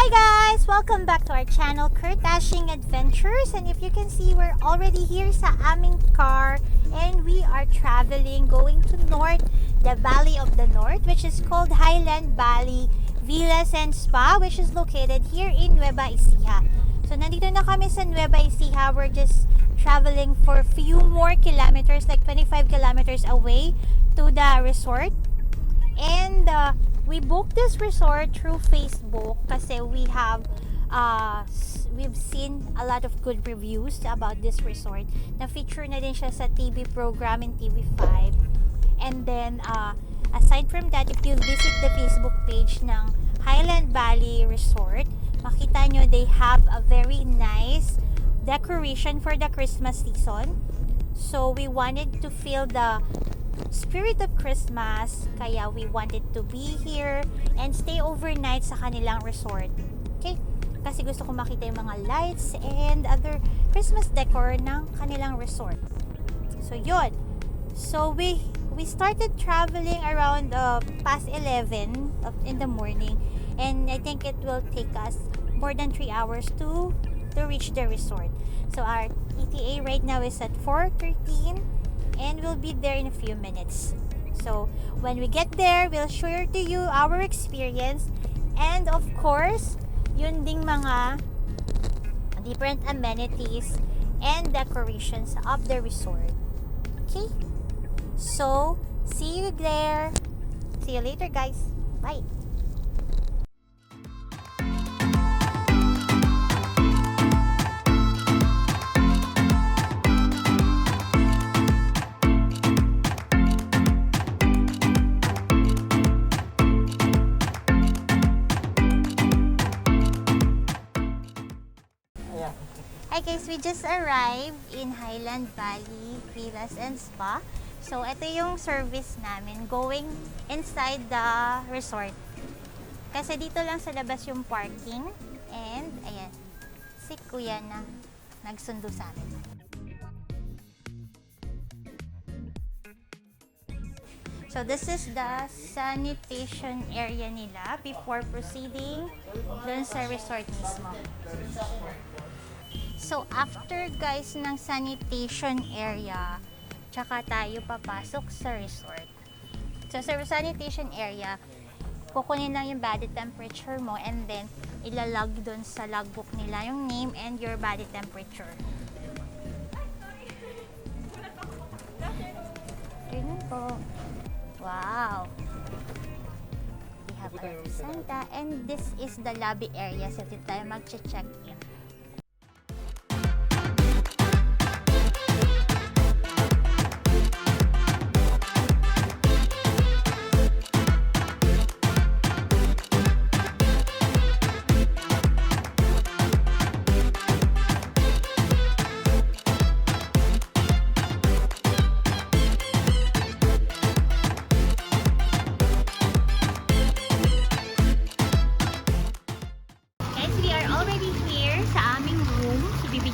Hi guys! Welcome back to our channel, Kurt Dashing Adventures. And if you can see, we're already here sa aming car and we are traveling, going to north, the Valley of the North, which is called Highland Valley Villas and Spa, which is located here in Nueva Ecija. So nandito na kami sa Nueva Ecija. We're just traveling for a few more kilometers, like 25 kilometers away to the resort. And we booked this resort through Facebook kasi we've seen a lot of good reviews about this resort. Na-feature na din siya sa TV program in TV5. And then, aside from that, if you visit the Facebook page ng Highland Valley Resort, makita nyo they have a very nice decoration for the Christmas season. So, we wanted to feel the spirit of Christmas, kaya we wanted to be here and stay overnight sa kanilang resort. Okay? Kasi gusto ko makita yung mga lights and other Christmas decor ng kanilang resort. So, yun. So, we started traveling around past 11 in the morning, and I think it will take us more than 3 hours to reach the resort. So, our ETA right now is at 4:13 and we'll be there in a few minutes. So, when we get there, we'll share to you our experience and of course, yun ding mga different amenities and decorations of the resort. Okay? So, see you there. See you later, guys. Bye. Hi guys, we just arrived in Highland Valley Villas and Spa. So, ito yung service namin going inside the resort. Kasi dito lang sa labas yung parking. And, ayan, si Kuya na nagsundo sa amin. So, this is the sanitation area nila before proceeding dun sa resort mismo. So, after guys ng sanitation area, tsaka tayo papasok sa resort. So, sa sanitation area, kukunin lang yung body temperature mo and then ilalog dun sa logbook nila yung name and your body temperature. Tingnan po. Wow! We have our Santa and this is the lobby area. So, dito tayo mag-check-in.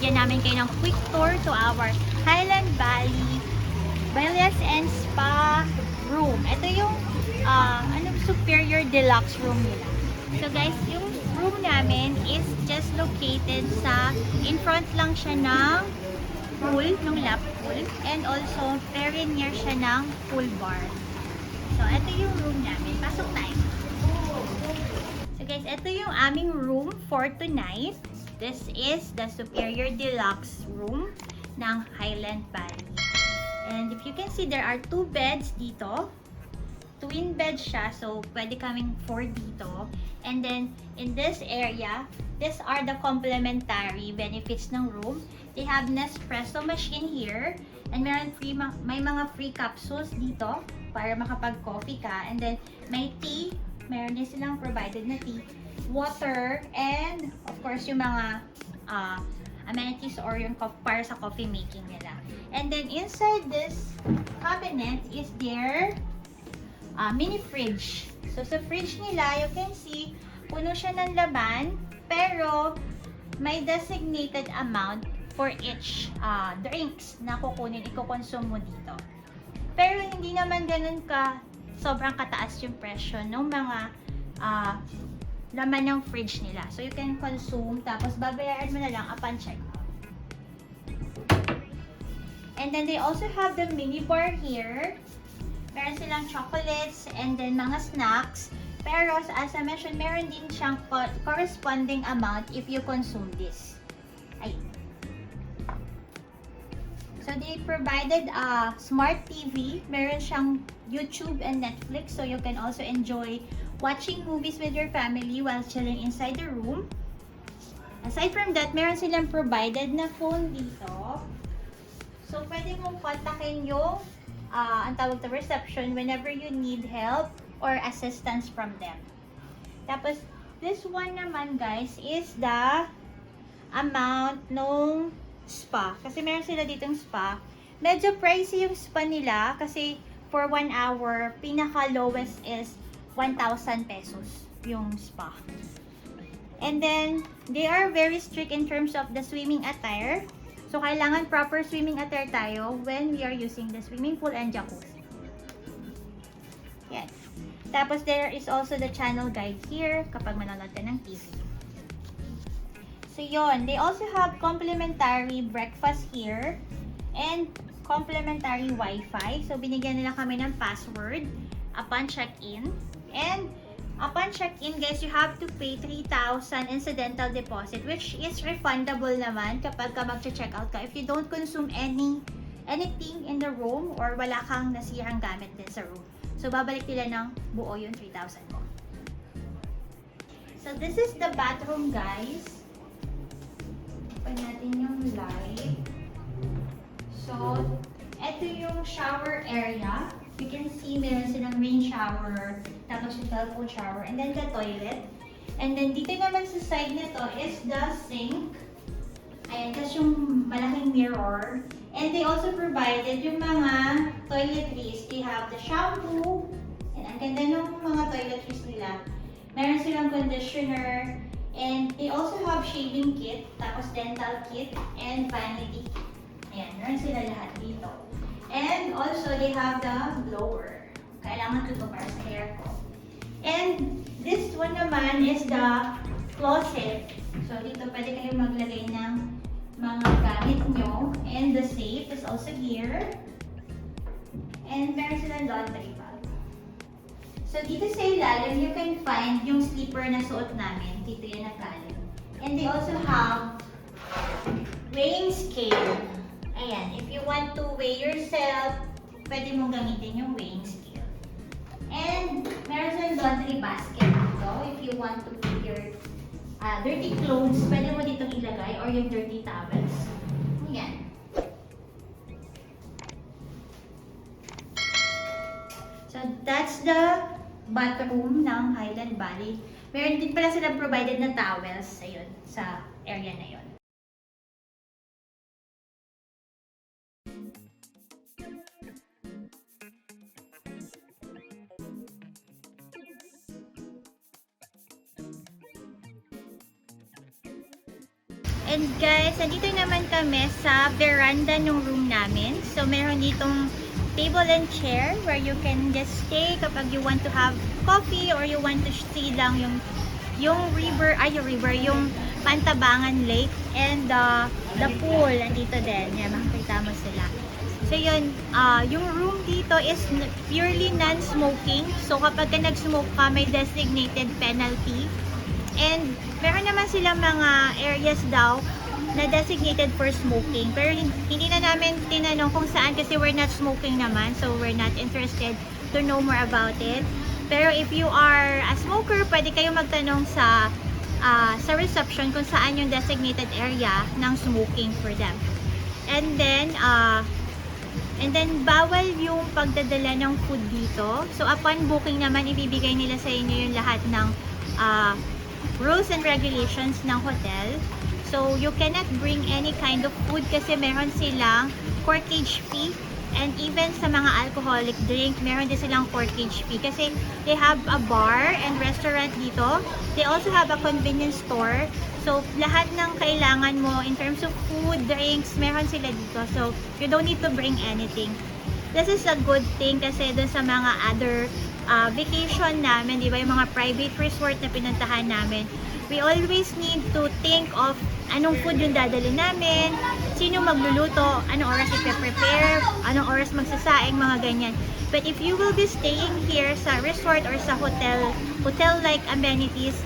Namin kayo ng quick tour to our Highland Valley Villas and Spa room. Ito yung superior deluxe room nila. So guys, yung room namin is just located sa in front lang siya ng pool, ng lap pool, and also very near siya ng pool bar. So ito yung room namin. Pasok tayo. So guys, ito yung aming room for tonight. This is the Superior Deluxe room ng Highland Valley. And if you can see, there are 2 beds dito. Twin bed siya, so pwede kaming 4 dito. And then, in this area, these are the complementary benefits ng room. They have Nespresso machine here. And may mga free capsules dito para makapag-coffee ka. And then, may tea. Meron din silang provided na tea. Water, and of course yung mga amenities or yung para sa coffee making nila. And then inside this cabinet is their mini fridge. So sa fridge nila, you can see puno siya ng laman, pero may designated amount for each drinks na iko-consume mo dito. Pero hindi naman ganun ka sobrang kataas yung presyo ng mga laman ng fridge nila. So, you can consume, tapos babayaran mo na lang upon check. And then, they also have the mini bar here. Meron silang chocolates and then mga snacks. Pero, as I mentioned, meron din siyang corresponding amount if you consume this. Ay. So, they provided a smart TV. Meron siyang YouTube and Netflix. So, you can also enjoy watching movies with your family while chilling inside the room. Aside from that, meron silang provided na phone dito. So, pwede mong kontakin yung ang tawag to reception whenever you need help or assistance from them. Tapos, this one naman guys is the amount nung spa. Kasi meron sila ditong spa. Medyo pricey yung spa nila kasi for 1 hour, pinaka lowest is 1,000 pesos yung spa. And then, they are very strict in terms of the swimming attire. So, kailangan proper swimming attire tayo when we are using the swimming pool and jacuzzi. Yes. Tapos, there is also the channel guide here kapag manonood ka ng TV. So, yun. They also have complimentary breakfast here and complimentary Wi-Fi. So, binigyan nila kami ng password upon check-in. And, upon check-in, guys, you have to pay 3,000 incidental deposit, which is refundable naman kapag ka mag-check out ka if you don't consume anything in the room or wala kang nasirang gamit din sa room. So, babalik nila ng buo yung 3,000 mo. So, this is the bathroom, guys. Open natin yung light. So, ito yung shower area. You can see meron silang rain shower, tapos yung telephone shower, and then the toilet. And then dito naman sa side nito is the sink. Ayan, tapos yung malaking mirror. And they also provided yung mga toiletries. They have the shampoo. And ang ganda ng mga toiletries nila. Meron silang conditioner. And they also have shaving kit, tapos dental kit, and vanity kit. Ayan, meron sila lahat dito. And also, they have the blower. Kailangan ito para sa hair ko. And this one naman is the closet. So, dito pwede kayong maglagay ng mga gamit nyo. And the safe is also here. And meron silang laundry bag. So, dito sa ilalim, you can find yung slipper na suot namin. Dito yan nagaling. And they also have weighing scale. Ayan, if you want to weigh yourself, pwede mong gamitin yung weighing scale. And meron silang laundry basket dito. If you want to put your dirty clothes, pwede mo ditong ilagay or yung dirty towels. Ayan. So, that's the bathroom ng Highland Valley. Meron din pala sila provided na towels ayun, sa area na yun. And guys, nandito naman kami sa veranda ng room namin. So, meron ditong table and chair where you can just stay kapag you want to have coffee or you want to see lang yung Pantabangan Lake and the pool nandito din. Yan, makikita mo sila. So yun, yung room dito is purely non-smoking. So kapag ka nag-smoke ka, may designated penalty. And meron naman silang mga areas daw na designated for smoking. Pero hindi na namin tinanong kung saan kasi we're not smoking naman. So we're not interested to know more about it. Pero if you are a smoker, pwede kayong magtanong sa reception kung saan yung designated area ng smoking for them. And then bawal yung pagdadala ng food dito. So upon booking naman, ibibigay nila sa inyo yung lahat ng rules and regulations ng hotel. So you cannot bring any kind of food kasi meron silang corkage fee. And even sa mga alcoholic drink, meron din silang corkage fee. Kasi they have a bar and restaurant dito. They also have a convenience store. So, lahat ng kailangan mo in terms of food, drinks, meron sila dito. So, you don't need to bring anything. This is a good thing kasi doon sa mga other vacation namin, di ba, yung mga private resort na pinuntahan namin, we always need to think of anong food yung dadali namin, sino magluluto, anong oras i-prepare, anong oras magsasaing, mga ganyan. But if you will be staying here sa resort or sa hotel-like amenities,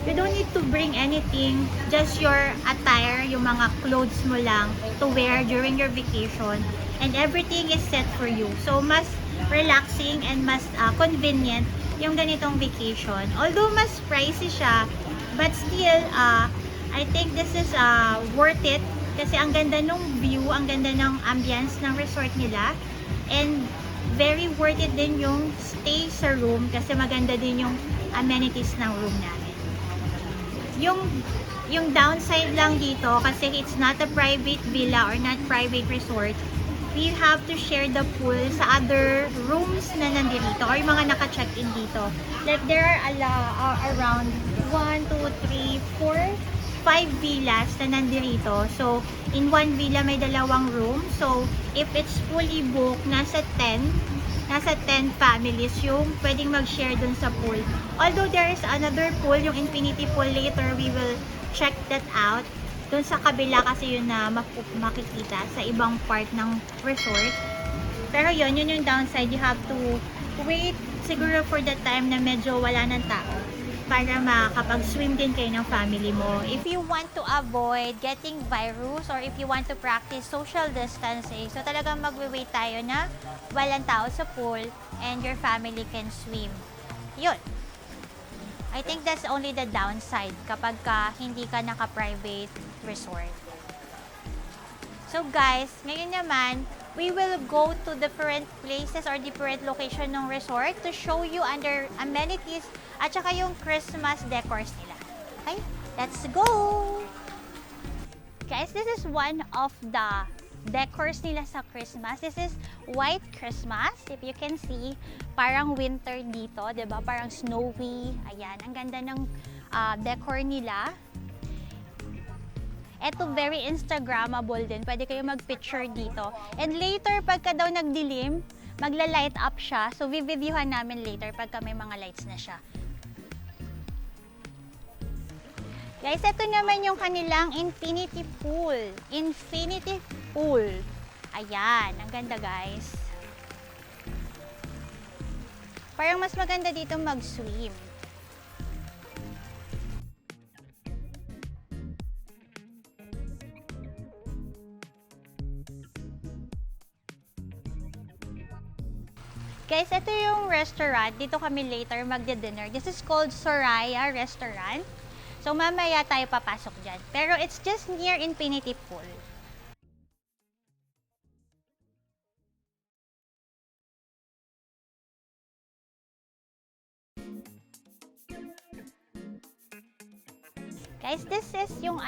you don't need to bring anything, just your attire, yung mga clothes mo lang to wear during your vacation, and everything is set for you. So, mas relaxing and mas convenient yung ganitong vacation. Although mas pricey siya, but still, I think this is worth it kasi ang ganda ng view, ang ganda ng ambience ng resort nila, and very worth it din yung stay sa room kasi maganda din yung amenities ng room namin. Yung downside lang dito kasi it's not a private villa or not private resort, we have to share the pool sa other rooms na nandito or yung mga naka-check-in dito. Like there are around 1, 2, 3, 4, 5 villas na nandito. So, in one villa may dalawang room. So, if it's fully booked, nasa 10 families yung pwedeng mag-share dun sa pool. Although there is another pool, yung infinity pool, later we will check that out. Dun sa kabila kasi yun na makikita sa ibang part ng resort. Pero yun yung downside. You have to wait siguro for the time na medyo wala ng tao para makakapag-swim din kayo ng family mo. If you want to avoid getting virus or if you want to practice social distancing, so talagang magwe-wait tayo na walang tao sa pool and your family can swim. Yun. I think that's only the downside kapag hindi ka naka-private resort. So guys, ngayon naman, we will go to different places or different location ng resort to show you under amenities at saka yung Christmas decors nila. Okay? Let's go! Guys, this is one of the decors nila sa Christmas. This is white Christmas. If you can see, parang winter dito, 'di ba? Parang snowy. Ayan, ang ganda ng decor nila. Ito, very Instagrammable din. Pwede kayo mag-picture dito. And later, pagka daw nagdilim, magla-light up siya. So, vivideohan namin later pagka may mga lights na siya. Guys, ito naman yung kanilang infinity pool. Infinity pool. Ayan, ang ganda guys. Parang mas maganda dito mag-swim. Guys, ito yung restaurant. Dito kami later magdi-dinner. This is called Soraya Restaurant. So, mamaya tayo papasok dyan. Pero it's just near Infinity Pool. Guys, this is yung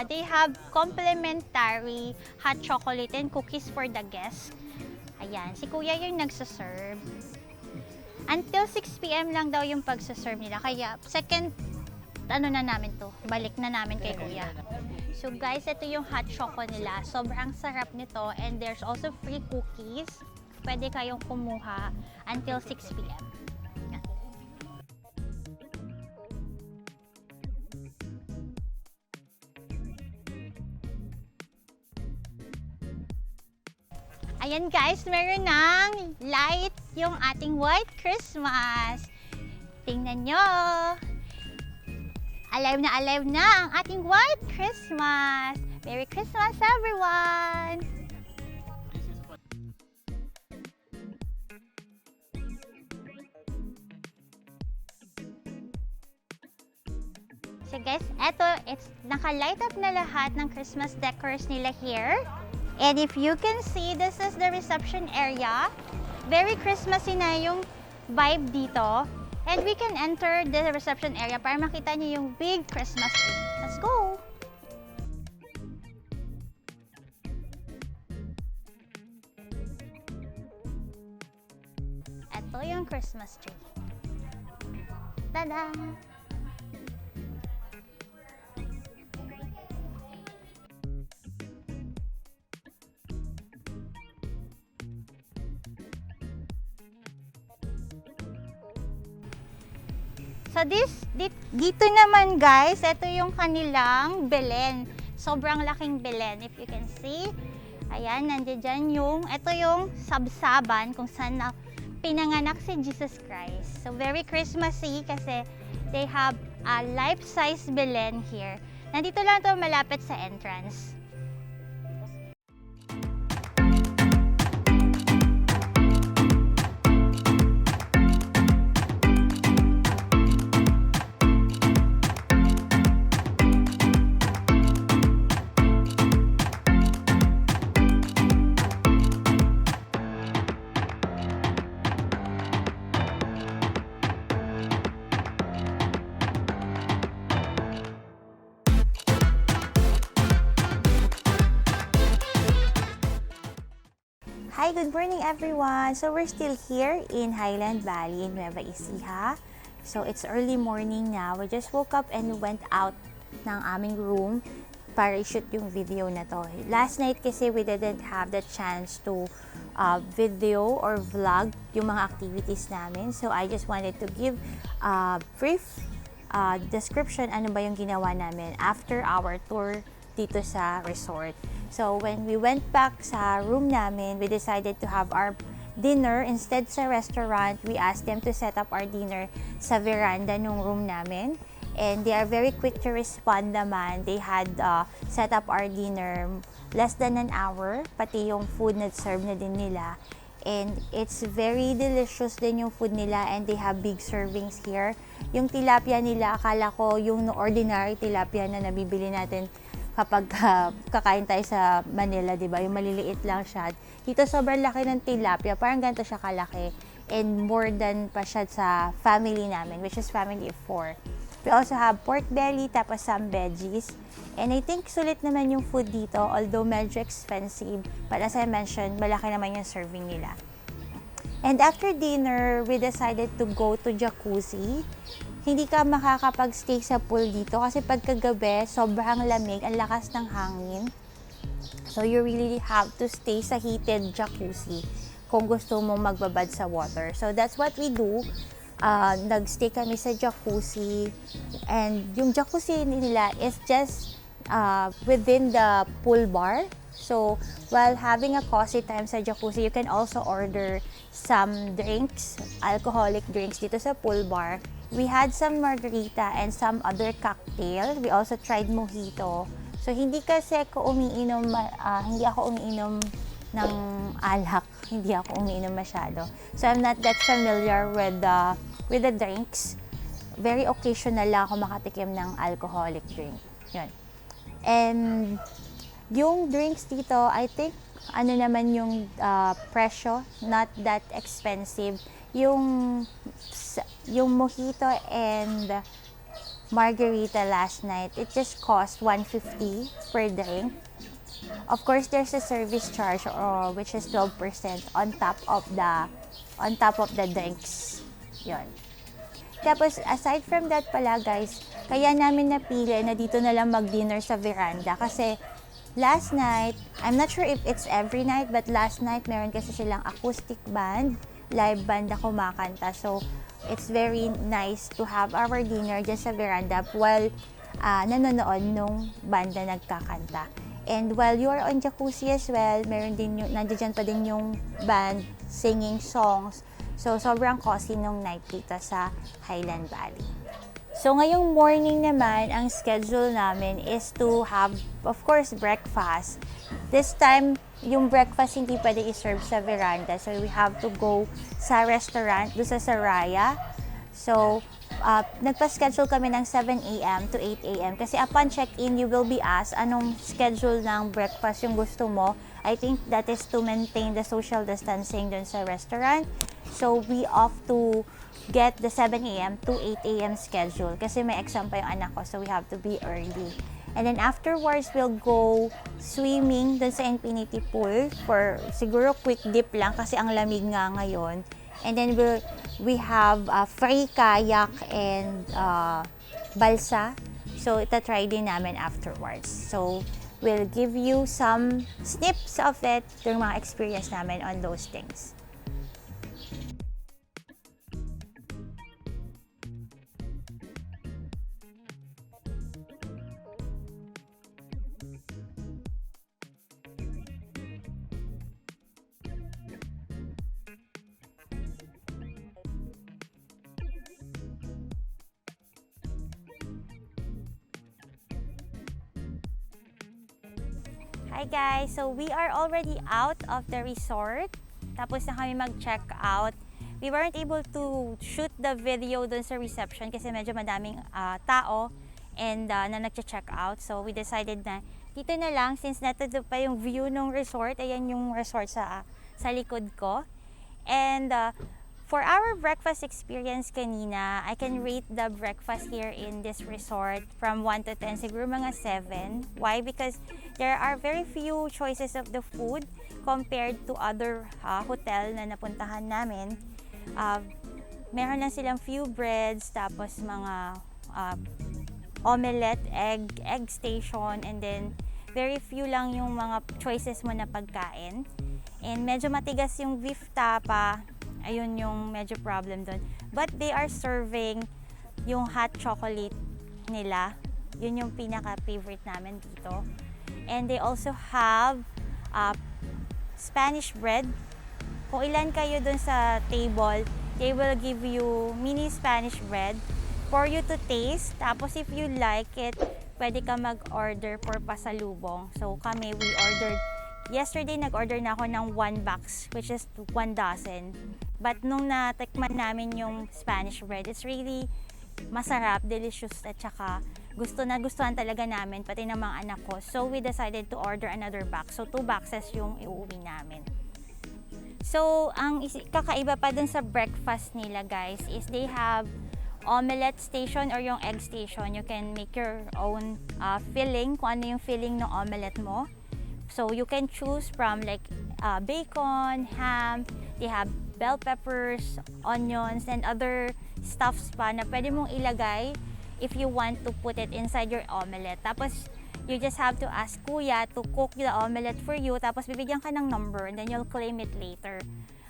they have complimentary hot chocolate and cookies for the guests. Ayan, si Kuya yung nagsaserve. Until 6 PM lang daw yung pagsaserve nila. Kaya, second, na namin to. Balik na namin kay Kuya. So guys, ito yung hot choco nila. Sobrang sarap nito. And there's also free cookies. Pwede kayong kumuha until 6 PM. Yan. Ayan guys, meron ng light yung ating White Christmas. Tingnan nyo. Alive na ang ating White Christmas. Merry Christmas everyone! So guys, it's naka-light up na lahat ng Christmas decors nila here. And if you can see, this is the reception area. Very Christmassy na yung vibe dito. And we can enter the reception area para makita niyo yung big Christmas tree. Let's go! Ito yung Christmas tree. Tada! So dito naman guys, ito yung kanilang Belen. Sobrang laking Belen, if you can see. Ayan, nandiyan dyan ito yung sabsaban kung saan na pinanganak si Jesus Christ. So very Christmassy kasi they have a life-size Belen here. Nandito lang to malapit sa entrance. Hi, good morning everyone. So we're still here in Highland Valley in Nueva Ecija. So it's early morning now. We just woke up and went out ng aming room para i-shoot yung video na to. Last night kasi we didn't have the chance to video or vlog yung mga activities namin. So I just wanted to give a brief description ano ba yung ginawa namin after our tour dito sa resort. So when we went back sa room namin, we decided to have our dinner instead sa restaurant. We asked them to set up our dinner sa veranda ng room namin. And they are very quick to respond naman. They had set up our dinner less than an hour. Pati yung food na serve na din nila. And it's very delicious din yung food nila and they have big servings here. Yung tilapia nila, akala ko yung ordinary tilapia na nabibili natin kapag kakain tayo sa Manila, di ba? Yung maliliit lang siya. Dito sobrang laki ng tilapia. Parang ganito siya kalaki. And more than pa siya sa family namin, which is family of 4. We also have pork belly, tapos some veggies. And I think sulit naman yung food dito, although medyo expensive. But as I mentioned, malaki naman yung serving nila. And after dinner, we decided to go to jacuzzi. Hindi ka makakapag-stay sa pool dito kasi pagkagabi, sobrang lamig, ang lakas ng hangin. So you really have to stay sa heated jacuzzi kung gusto mong magbabad sa water. So that's what we do. Nag-stay kami sa jacuzzi. And yung jacuzzi nila is just within the pool bar. So while having a cozy time sa jacuzzi, you can also order some drinks, alcoholic drinks dito sa pool bar. We had some margarita and some other cocktail. We also tried mojito. So hindi kasi ako umiinom, hindi ako umiinom ng alak. Hindi ako umiinom masyado. So I'm not that familiar with the drinks. Very occasional lang ako makatikim ng alcoholic drink. Yun. And yung drinks dito, I think ano naman yung presyo, not that expensive. Yung mojito and margarita last night, it just cost 150 per drink. Of course, there's a service charge which is 12% on top of the drinks. Yun. Tapos aside from that pala guys, kaya namin napili na dito na lang mag-dinner sa veranda kasi last night, I'm not sure if it's every night, but last night meron kasi silang acoustic band, live band na kumakanta. So, it's very nice to have our dinner just sa veranda while nanonood nung banda nagkakanta. And while you are on jacuzzi as well, meron din nandiyan pa din yung band singing songs. So, sobrang cozy nung night dito sa Highland Valley. So, ngayong morning naman, ang schedule namin is to have, of course, breakfast. This time, yung breakfast hindi pwede i-serve sa veranda. So, we have to go sa restaurant, doon sa Saraya. So, nagpa-schedule kami ng 7 a.m. to 8 a.m. Kasi upon check-in, you will be asked anong schedule ng breakfast yung gusto mo. I think that is to maintain the social distancing doon sa restaurant. So, we opt to get the 7 a.m. to 8 a.m. schedule kasi may exam pa yung anak ko, so we have to be early. And then afterwards, we'll go swimming dun sa Infinity Pool for siguro quick dip lang kasi ang lamig nga ngayon. And then we have free kayak and balsa. So, itatry din namin afterwards. So, we'll give you some snips of it, yung mga experience namin on those things. Hi guys! So we are already out of the resort. Tapos na kami mag-check out. We weren't able to shoot the video dun sa reception kasi medyo madaming tao and na nag-check out. So we decided na dito na lang since nato pa yung view ng resort. Ayan yung resort sa likod ko. And for our breakfast experience kanina, I can rate the breakfast here in this resort from 1 to 10, siguro mga 7. Why? Because there are very few choices of the food compared to other hotel na napuntahan namin. Meron lang silang few breads, tapos mga omelette, egg station, and then very few lang yung mga choices mo na pagkain. And medyo matigas yung beef tapa. Ayun yung medyo problem doon. But they are serving yung hot chocolate nila. Yun yung pinaka-favorite namin dito. And they also have Spanish bread. Kung ilan kayo doon sa table, they will give you mini Spanish bread for you to taste. Tapos if you like it, pwede ka mag-order for pasalubong. So kami, we ordered yesterday, nag-order na ako ng 1 box, which is 1 dozen. But nung natikman namin yung Spanish bread, it's really masarap, delicious, at saka gustuhan talaga namin, pati ng mga anak ko. So we decided to order another box. So 2 boxes yung iuwi namin. So ang kakaiba pa dun sa breakfast nila guys is they have omelette station or yung egg station. You can make your own filling, kung ano yung filling ng omelette mo. So you can choose from like bacon, ham, they have bell peppers, onions, and other stuffs pa na pwede mong ilagay if you want to put it inside your omelette. Tapos you just have to ask kuya to cook the omelette for you, tapos bibigyan ka ng number and then you'll claim it later.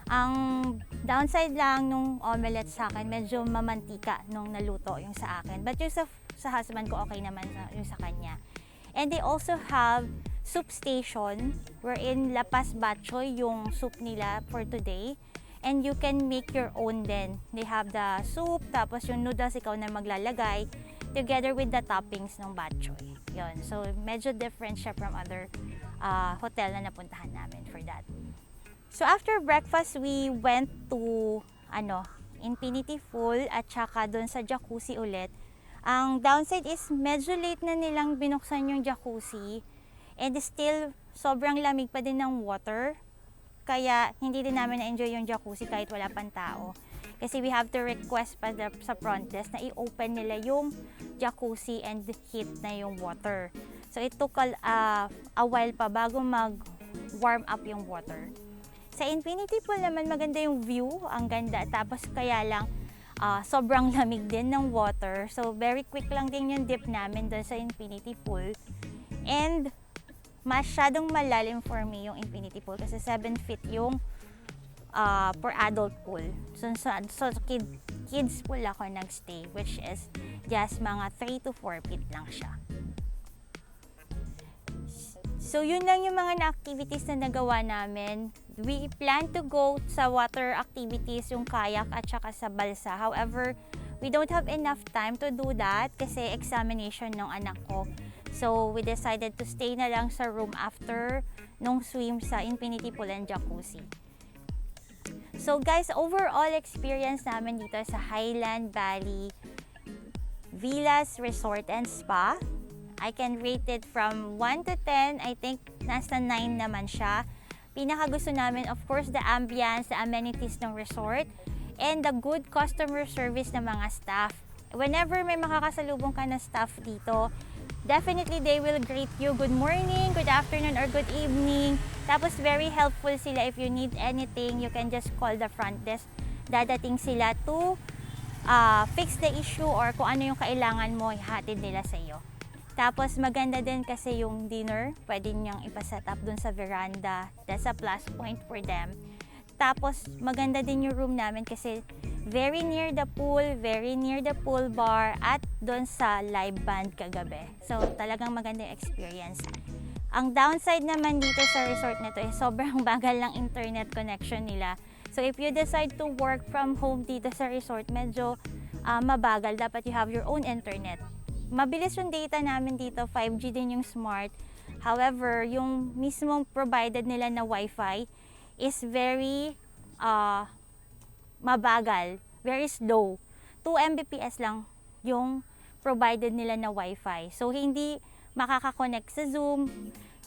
Ang downside lang nung omelette sa akin, medyo mamantika nung naluto yung sa akin. But yung sa husband ko, okay naman yung sa kanya. And they also have soup station wherein lapas batchoy yung soup nila for today. And you can make your own din. They have the soup, tapos yung noodles ikaw na maglalagay together with the toppings ng batchoy. Yun. So, medyo different siya from other hotel na napuntahan namin for that. So, after breakfast, we went to Infinity Pool at saka dun sa jacuzzi ulit. Ang downside is medyo late na nilang binuksan yung jacuzzi and still sobrang lamig pa din ng water. Kaya hindi din namin na-enjoy yung jacuzzi kahit wala pang tao. Kasi we have to request pa sa front desk na i-open nila yung jacuzzi and heat na yung water. So it took a while pa bago mag-warm up yung water. Sa Infinity Pool naman maganda yung view, ang ganda. Tapos kaya lang sobrang lamig din ng water. So very quick lang din yung dip namin doon sa Infinity Pool. And masyadong malalim for me yung Infinity Pool kasi 7 feet yung for adult pool. So kids pool ako nagstay, which is just mga 3 to 4 feet lang siya. So yun lang yung mga activities na nagawa namin. We plan to go sa water activities, yung kayak at saka sa balsa. However, we don't have enough time to do that kasi examination ng anak ko. So, we decided to stay na lang sa room after nung swim sa Infinity Pool and Jacuzzi. So, guys, overall experience namin dito sa Highland Valley Villas Resort and Spa, I can rate it from 1 to 10. I think nasa 9 naman siya. Pinakagusto namin, of course, the ambience, the amenities ng resort, and the good customer service ng mga staff. Whenever may makakasalubong ka na staff dito, definitely they will greet you good morning, good afternoon, or good evening. Tapos very helpful sila if you need anything, you can just call the front desk. Dadating sila to fix the issue or kung ano yung kailangan mo, ihatid nila sa iyo. Tapos maganda din kasi yung dinner, pwede niyang ipaset up dun sa veranda. That's a plus point for them. Tapos maganda din yung room namin kasi very near the pool bar at doon sa live band kagabi. So talagang maganda yung experience. Ang downside naman dito sa resort na to is sobrang bagal ng internet connection nila. So if you decide to work from home dito sa resort, medyo mabagal. Dapat you have your own internet. Mabilis yung data namin dito, 5G din yung smart. However, yung mismong provided nila na Wi-Fi is very mabagal, very slow. 2 Mbps lang yung provided nila na Wi-Fi. So, hindi makaka-connect sa Zoom,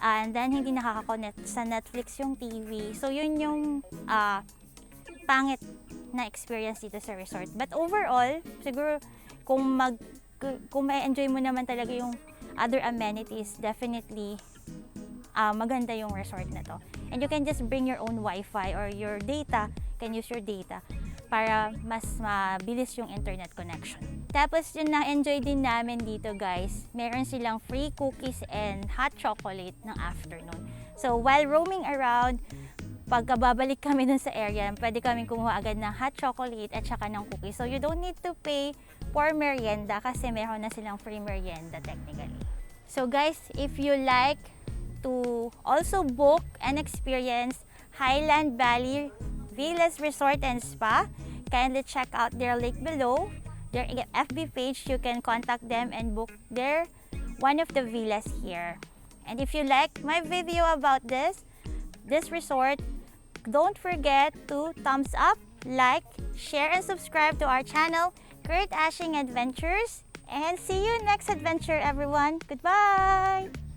and then hindi nakaka-connect sa Netflix yung TV. So, yun yung pangit na experience dito sa resort. But overall, siguro kung may enjoy mo naman talaga yung other amenities, definitely maganda yung resort na to. And you can just bring your own Wi-Fi or your data, can use your data para mas mabilis yung internet connection. Tapos yung na-enjoy din namin dito guys, meron silang free cookies and hot chocolate ng afternoon. So while roaming around, pagka babalik kami dun sa area, pwede kami kumuha agad ng hot chocolate at saka ng cookies. So you don't need to pay for merienda kasi meron na silang free merienda technically. So guys, if you like to also book and experience Highland Valley Villas Resort and Spa, kindly check out their link below, their FB page. You can contact them and book one of the villas here. And if you like my video about this resort, don't forget to thumbs up, like, share, and subscribe to our channel, Kurt Ashing Adventures. And see you next adventure, everyone. Goodbye!